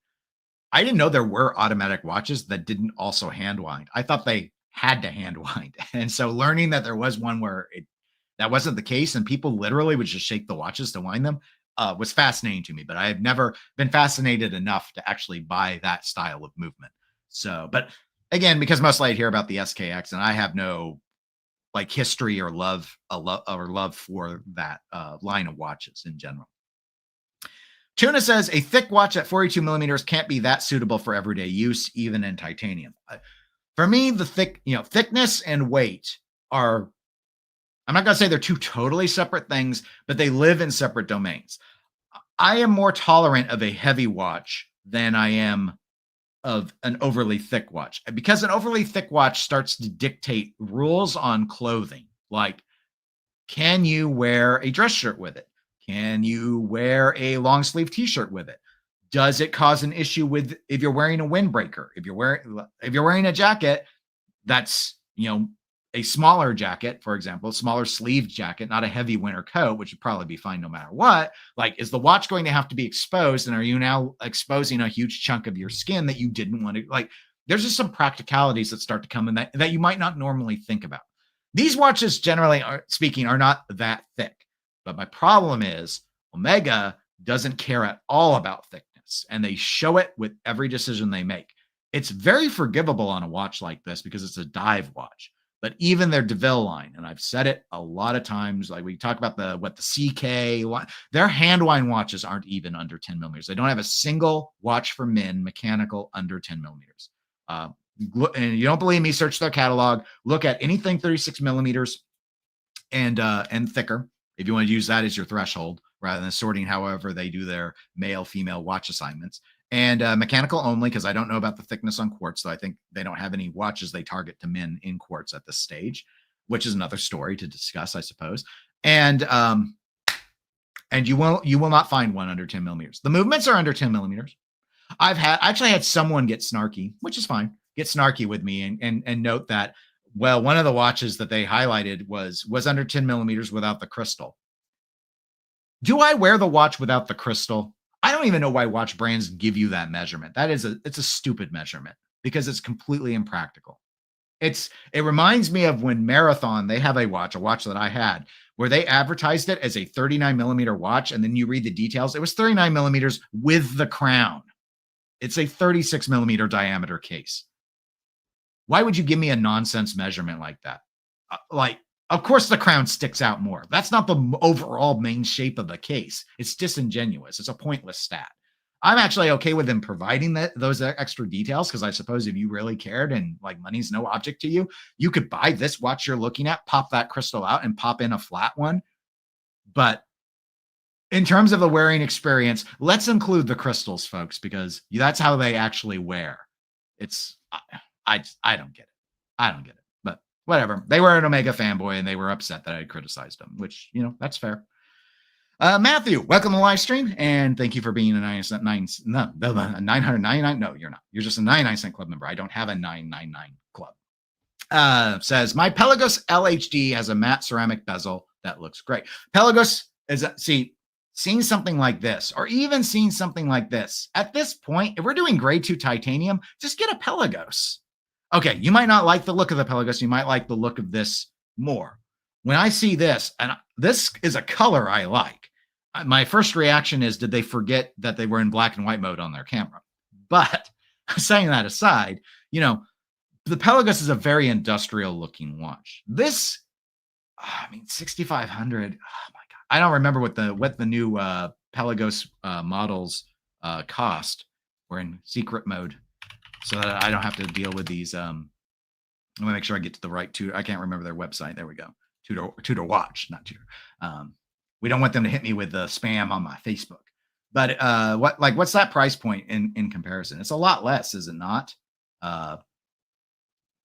I didn't know there were automatic watches that didn't also hand wind. I thought they had to hand wind. And so learning that there was one where that wasn't the case and people literally would just shake the watches to wind them was fascinating to me. But I have never been fascinated enough to actually buy that style of movement. So, but again, because mostly I hear about the SKX and I have no like history or love for that line of watches in general. Tuna says a thick watch at 42 millimeters can't be that suitable for everyday use, even in titanium. For me, the thickness and weight are, I'm not going to say they're two totally separate things, but they live in separate domains. I am more tolerant of a heavy watch than I am of an overly thick watch, because an overly thick watch starts to dictate rules on clothing. Like, can you wear a dress shirt with it? Can you wear a long sleeve t-shirt with it? Does it cause an issue with if you're wearing a windbreaker? If you're wearing a jacket that's, a smaller jacket, for example, smaller sleeved jacket, not a heavy winter coat, which would probably be fine no matter what. Like, is the watch going to have to be exposed? And are you now exposing a huge chunk of your skin that you didn't want to? Like, there's just some practicalities that start to come in that you might not normally think about. These watches, generally speaking, are not that thick. But my problem is Omega doesn't care at all about thickness, and they show it with every decision they make. It's very forgivable on a watch like this because it's a dive watch. But even their DeVille line, and I've said it a lot of times, like we talk about the CK, their hand wind watches aren't even under 10 millimeters. They don't have a single watch for men mechanical under 10 millimeters. And you don't believe me, search their catalog, look at anything 36 millimeters and thicker, if you want to use that as your threshold, rather than sorting however they do their male, female watch assignments. And mechanical only, because I don't know about the thickness on quartz, so I think they don't have any watches they target to men in quartz at this stage, which is another story to discuss, I suppose. And you will not find one under 10 millimeters. The movements are under 10 millimeters. I've actually had someone get snarky, which is fine, get snarky with me and note that, well, one of the watches that they highlighted was under 10 millimeters without the crystal. Do I wear the watch without the crystal? I don't even know why watch brands give you that measurement. It's a stupid measurement because it's completely impractical. It reminds me of when Marathon, they have a watch that I had, where they advertised it as a 39 millimeter watch. And then you read the details. It was 39 millimeters with the crown. It's a 36 millimeter diameter case. Why would you give me a nonsense measurement like that? Of course, the crown sticks out more. That's not the overall main shape of the case. It's disingenuous. It's a pointless stat. I'm actually okay with them providing those extra details, because I suppose if you really cared and like money's no object to you, you could buy this watch you're looking at, pop that crystal out and pop in a flat one. But in terms of the wearing experience, let's include the crystals, folks, because that's how they actually wear. I don't get it. I don't get it. But whatever. They were an Omega fanboy and they were upset that I had criticized them, which, that's fair. Matthew, welcome to the live stream, and thank you for being a 999. No, you're not. You're just a 99-cent club member. I don't have a 999 club. Says, my Pelagos LHD has a matte ceramic bezel that looks great. Pelagos is, seeing something like this, or even seeing something like this, at this point, if we're doing grade 2 titanium, just get a Pelagos. Okay, you might not like the look of the Pelagos. You might like the look of this more. When I see this, and this is a color I like, my first reaction is, did they forget that they were in black and white mode on their camera? But saying that aside, the Pelagos is a very industrial looking watch. This, 6,500. Oh my God. I don't remember what the new Pelagos models cost. We're in secret mode, so that I don't have to deal with these. I want to make sure I get to the right tutor. I can't remember their website. There we go. Tutor watch, not tutor. We don't want them to hit me with the spam on my Facebook. But what's that price point in comparison? It's a lot less, is it not?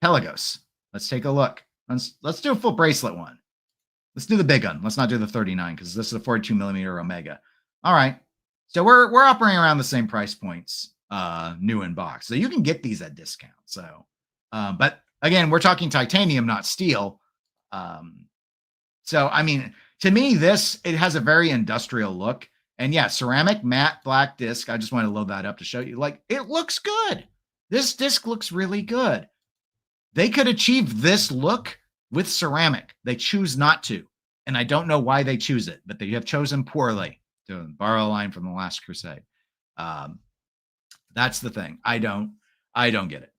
Pelagos. Let's take a look. Let's do a full bracelet one. Let's do the big one. Let's not do the 39, because this is a 42 millimeter Omega. All right. So we're operating around the same price points, new in box. So you can get these at discount. So, but again, we're talking titanium, not steel. So, I mean, to me, it has a very industrial look. And yeah, ceramic matte black disc. I just want to load that up to show you. Like, it looks good. This disc looks really good. They could achieve this look with ceramic. They choose not to. And I don't know why they choose it, but they have chosen poorly, to borrow a line from The Last Crusade. That's the thing. I don't get it.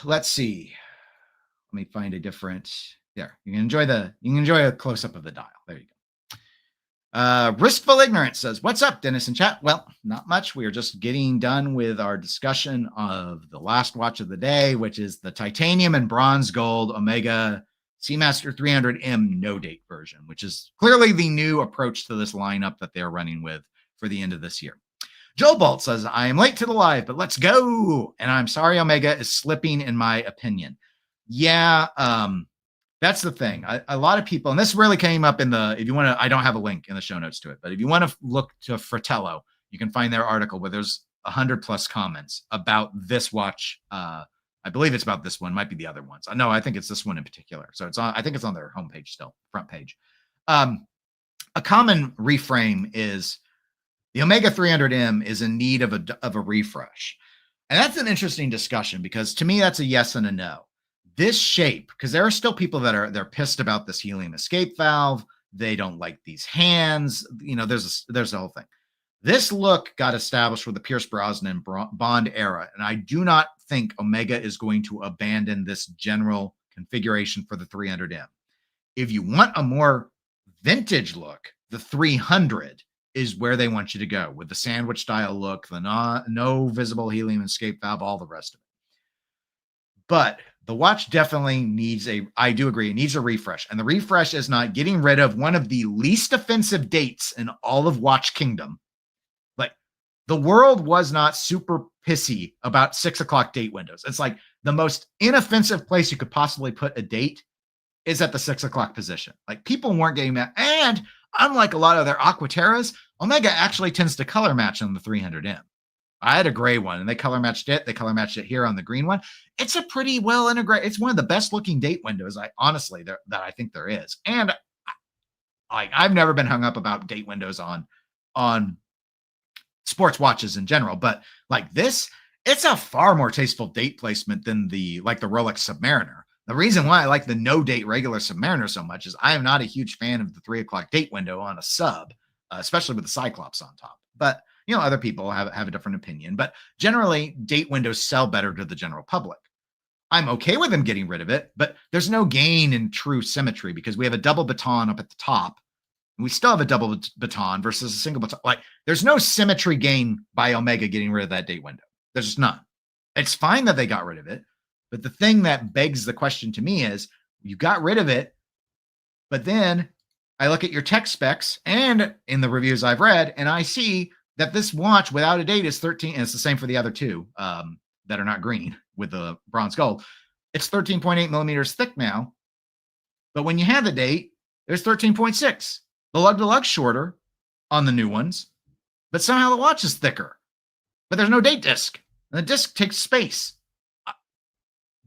Let's see. Let me find a different. There, you can enjoy a close up of the dial. There you go. Riskful Ignorance says, "What's up, Dennis and chat?" Well, not much. We are just getting done with our discussion of the last watch of the day, which is the titanium and bronze gold Omega Seamaster 300M no date version, which is clearly the new approach to this lineup that they're running with for the end of this year. Joel Bolt says, "I am late to the live, but let's go. And I'm sorry Omega is slipping, in my opinion." Yeah, that's the thing. A lot of people, and this really came up in the, if you want to, I don't have a link in the show notes to it, but if you want to look to Fratello, you can find their article where there's 100+ comments about this watch. I believe it's about this one, might be the other ones. No, I think it's this one in particular. So I think it's on their homepage still, front page. A common reframe is the Omega 300M is in need of a refresh. And that's an interesting discussion because to me, that's a yes and a no. This shape, because there are still people they're pissed about this helium escape valve. They don't like these hands. There's a whole thing. This look got established with the Pierce Brosnan Bond era, and I do not think Omega is going to abandon this general configuration for the 300M. If you want a more vintage look, the 300 is where they want you to go, with the sandwich style look, the no visible helium escape valve, all the rest of it. But the watch definitely needs I do agree, it needs a refresh. And the refresh is not getting rid of one of the least offensive dates in all of Watch Kingdom. Like, the world was not super pissy about 6 o'clock date windows. It's like the most inoffensive place you could possibly put a date is at the 6 o'clock position. Like, people weren't getting that. And unlike a lot of their Aquaterras, Omega actually tends to color match on the 300M. I had a gray one and they color matched it. They color matched it here on the green one. It's a pretty well integrated. It's one of the best looking date windows, that I think there is. And I've never been hung up about date windows on sports watches in general, but like this, it's a far more tasteful date placement than the Rolex Submariner. The reason why I like the no date regular Submariner so much is I am not a huge fan of the 3 o'clock date window on a sub, especially with the Cyclops on top. But other people have a different opinion, but generally date windows sell better to the general public. I'm okay with them getting rid of it, but there's no gain in true symmetry because we have a double baton up at the top and we still have a double baton versus a single baton. Like, there's no symmetry gain by Omega getting rid of that date window. There's just none. It's fine that they got rid of it, but the thing that begs the question to me is, you got rid of it, but then I look at your tech specs and in the reviews I've read, and I see that this watch without a date is 13, and it's the same for the other two that are not green with the bronze gold. It's 13.8 millimeters thick now, but when you have the date, there's 13.6. The lug to lug shorter on the new ones, but somehow the watch is thicker. But there's no date disc, and the disc takes space.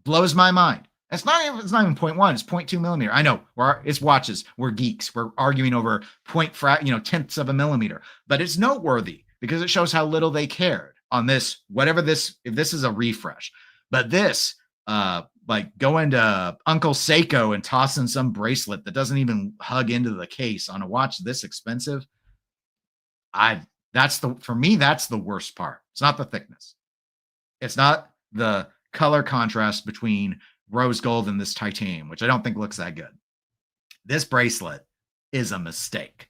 Blows my mind. It's not even 0.1. It's 0.2 millimeter. I know it's watches. We're geeks. We're arguing over tenths of a millimeter, but it's noteworthy because it shows how little they cared on this. If this is a refresh, but this, going to Uncle Seiko and tossing some bracelet that doesn't even hug into the case on a watch this expensive. For me, that's the worst part. It's not the thickness. It's not the color contrast between rose gold and this titanium, which I don't think looks that good. This bracelet is a mistake.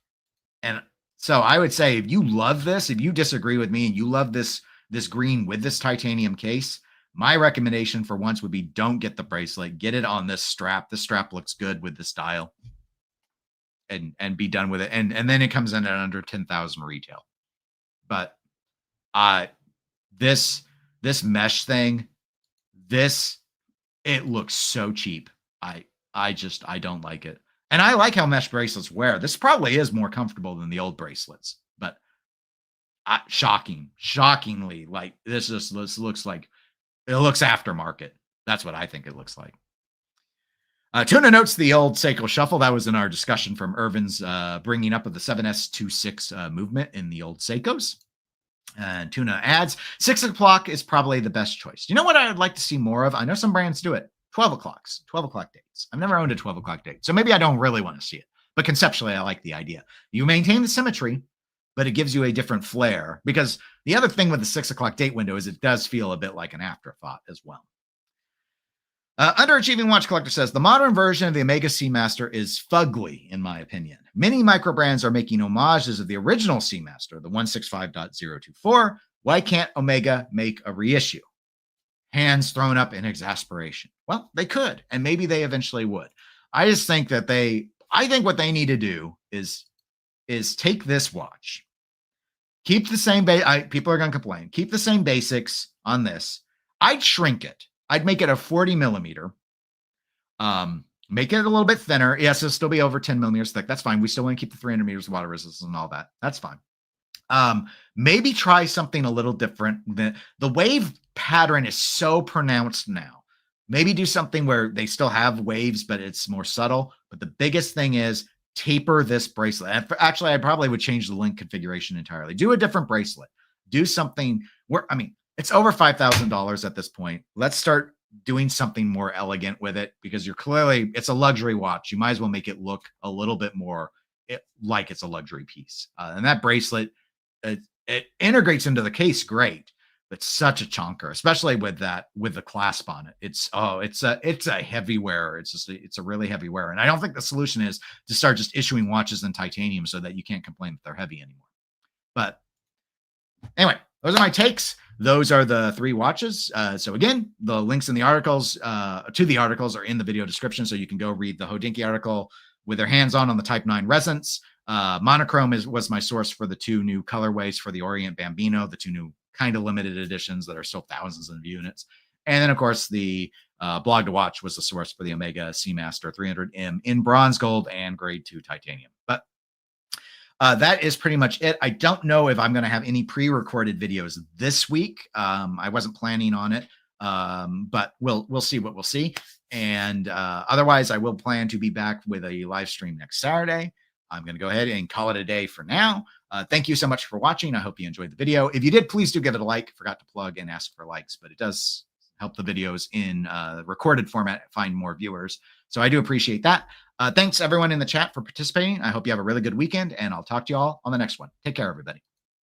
And so I would say, if you love this, if you disagree with me and you love this green with this titanium case, my recommendation for once would be, don't get the bracelet, get it on this strap. This strap looks good with this dial, and be done with it. And then it comes in at under 10,000 retail. But this mesh thing, it looks so cheap. I don't like it. And I like how mesh bracelets wear. This probably is more comfortable than the old bracelets, but shockingly, like this looks like, it looks aftermarket. That's what I think it looks like. Tuna notes the old Seiko shuffle. That was in our discussion from Irvin's bringing up of the 7S26 movement in the old Seikos. And Tuna adds, 6 o'clock is probably the best choice. You know what I would like to see more of? I know some brands do it. 12 o'clocks, 12 o'clock dates. I've never owned a 12 o'clock date, so maybe I don't really want to see it. But conceptually, I like the idea. You maintain the symmetry, but it gives you a different flair. Because the other thing with the 6 o'clock date window is it does feel a bit like an afterthought as well. Underachieving Watch Collector says, the modern version of the Omega Seamaster is fugly, in my opinion. Many micro brands are making homages of the original Seamaster, the 165.024. Why can't Omega make a reissue? Hands thrown up in exasperation. Well, they could, and maybe they eventually would. I just think that I think what they need to do is take this watch, keep the same, people are going to complain, keep the same basics on this. I'd shrink it. I'd make it a 40 millimeter, make it a little bit thinner. Yes, it'll still be over 10 millimeters thick. That's fine. We still want to keep the 300 meters of water resistance and all that. That's fine. Maybe try something a little different. The wave pattern is so pronounced now. Maybe do something where they still have waves, but it's more subtle. But the biggest thing is taper this bracelet. And actually, I probably would change the link configuration entirely. Do a different bracelet. Do something where, it's over $5,000 at this point. Let's start doing something more elegant with it, because it's a luxury watch. You might as well make it look a little bit more like it's a luxury piece. And that bracelet, it integrates into the case great, but such a chonker, especially with the clasp on it. It's a heavy wearer. It's a really heavy wearer. And I don't think the solution is to start just issuing watches in titanium so that you can't complain that they're heavy anymore. But anyway, those are my takes. Those are the 3 watches. So again, the links in the articles to the articles are in the video description, so you can go read the Hodinkee article with their hands on the Type 9 Ressence. Monochrome was my source for the 2 new colorways for the Orient Bambino, the 2 new kind of limited editions that are still thousands of units. And then, of course, the Blog to Watch was the source for the Omega Seamaster 300M in bronze, gold, and grade 2 titanium. But that is pretty much it. I don't know if I'm going to have any pre-recorded videos this week. I wasn't planning on it, but we'll see what we'll see. And otherwise, I will plan to be back with a live stream next Saturday. I'm going to go ahead and call it a day for now. Thank you so much for watching. I hope you enjoyed the video. If you did, please do give it a like. Forgot to plug and ask for likes, but it does help the videos in recorded format find more viewers. So I do appreciate that. Thanks everyone in the chat for participating. I hope you have a really good weekend, and I'll talk to you all on the next one. Take care, everybody.